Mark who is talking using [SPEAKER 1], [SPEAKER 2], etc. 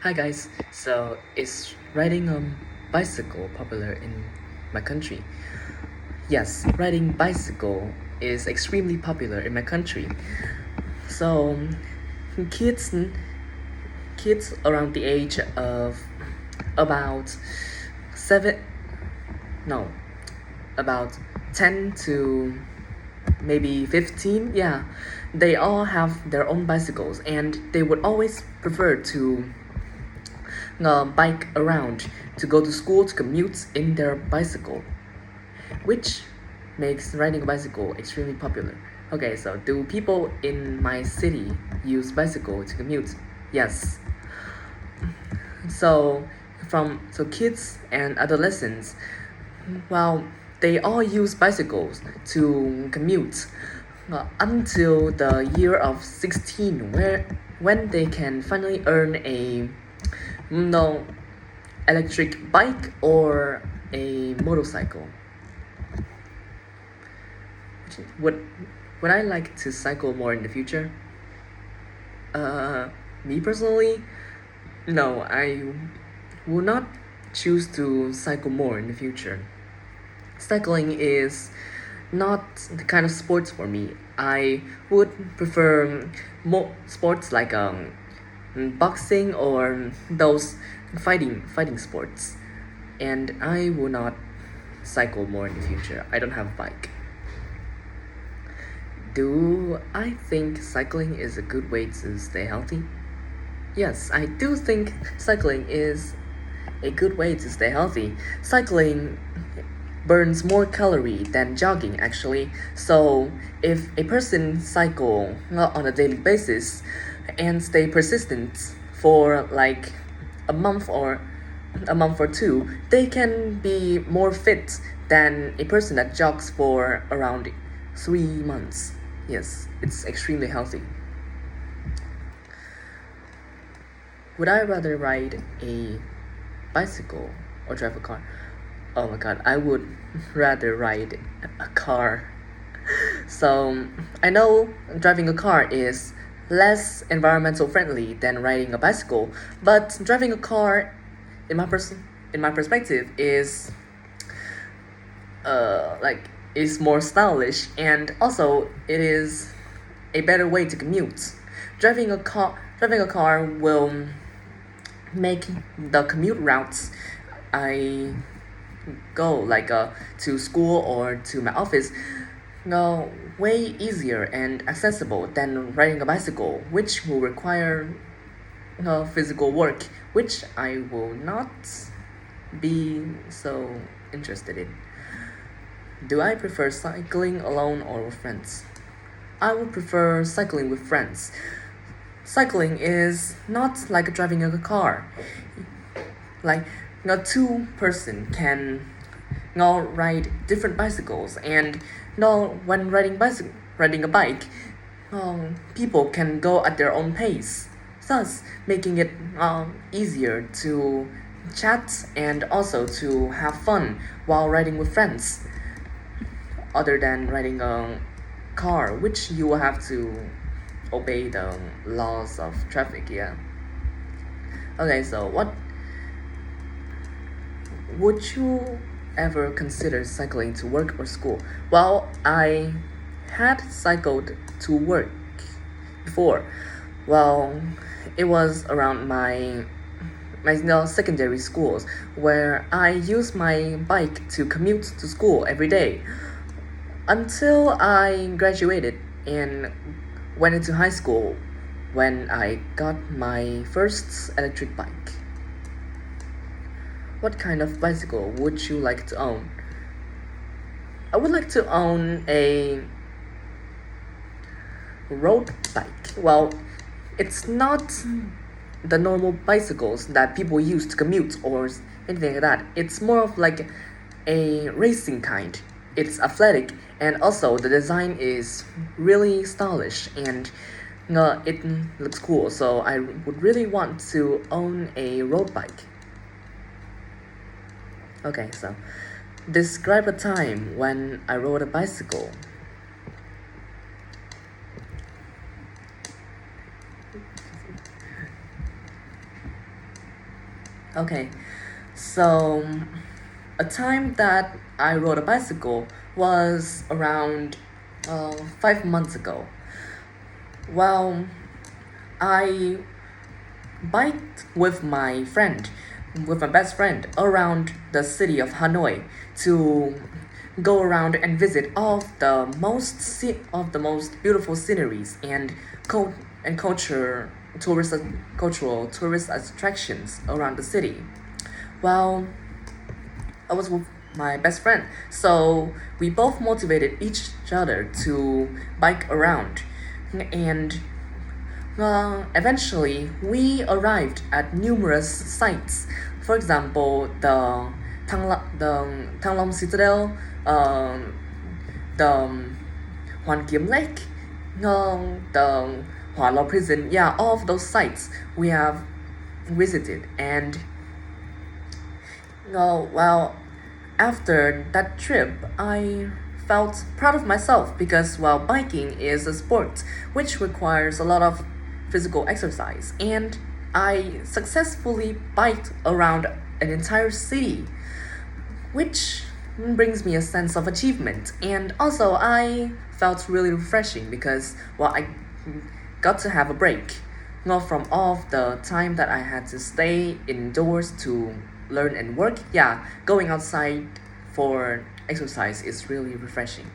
[SPEAKER 1] Hi guys, so is riding a bicycle popular in my country? Yes, riding bicycle is extremely popular in my country. So kids kids around the age of about 7 no, about 10 to maybe 15, yeah, they all have their own bicycles and they would always prefer to bike around to go to school to commute in their bicycle, which makes riding a bicycle extremely popular. Okay, so do people in my city use bicycle to commute? Yes. So kids and adolescents, well, they all use bicycles to commute until the year of 16, where when they can finally earn a no electric bike or a motorcycle. Would would I like to cycle more in the future? Me personally, no, I will not choose to cycle more in the future. Cycling is not the kind of sports for me. I would prefer more sports like boxing or those fighting sports. And I will not cycle more in the future. I don't have a bike. Do I think cycling is a good way to stay healthy? Yes, I do think cycling is a good way to stay healthy. Cycling burns more calorie than jogging actually. So if a person cycle on a daily basis and stay persistent for like a month or two, they can be more fit than a person that jogs for around 3 months. Yes, it's extremely healthy. Would I rather ride a bicycle or drive a car? Oh my god, I would rather ride a car. So, I know driving a car is less environmental friendly than riding a bicycle, but driving a car, in my perspective, is like is more stylish and also it is a better way to commute. Driving a car will make the commute routes I go like to school or to my office way easier and accessible than riding a bicycle, which will require physical work, which I will not be so interested in. Do I prefer cycling alone or with friends? I would prefer cycling with friends. Cycling is not like driving a car. Like a two-person can ride different bicycles, and when riding a bike, people can go at their own pace, thus making it easier to chat and also to have fun while riding with friends, other than riding a car, which you will have to obey the laws of traffic. Yeah. Okay, so what would you ever consider cycling to work or school? Well, I had cycled to work before. Well, it was around my secondary schools where I used my bike to commute to school every day until I graduated and went into high school when I got my first electric bike. What kind of bicycle would you like to own? I would like to own a road bike. Well, it's not the normal bicycles that people use to commute or anything like that. It's more of like a racing kind. It's athletic and also the design is really stylish and it looks cool. So I would really want to own a road bike. Okay, so describe a time when I rode a bicycle. Okay, so a time that I rode a bicycle was around 5 months ago. Well, I biked with my best friend, around the city of Hanoi to go around and visit all of the most beautiful sceneries and culture cultural tourist attractions around the city. Well, I was with my best friend, so we both motivated each other to bike around, and eventually we arrived at numerous sites. For example, the Thăng Long Citadel, the Hoàn Kiếm Lake, the Hua Lo Prison. Yeah, all of those sites we have visited, and well, after that trip, I felt proud of myself because, well, biking is a sport which requires a lot of physical exercise, and I successfully biked around an entire city, which brings me a sense of achievement. And also, I felt really refreshing because, well, I got to have a break, not from all of the time that I had to stay indoors to learn and work. Yeah, going outside for exercise is really refreshing.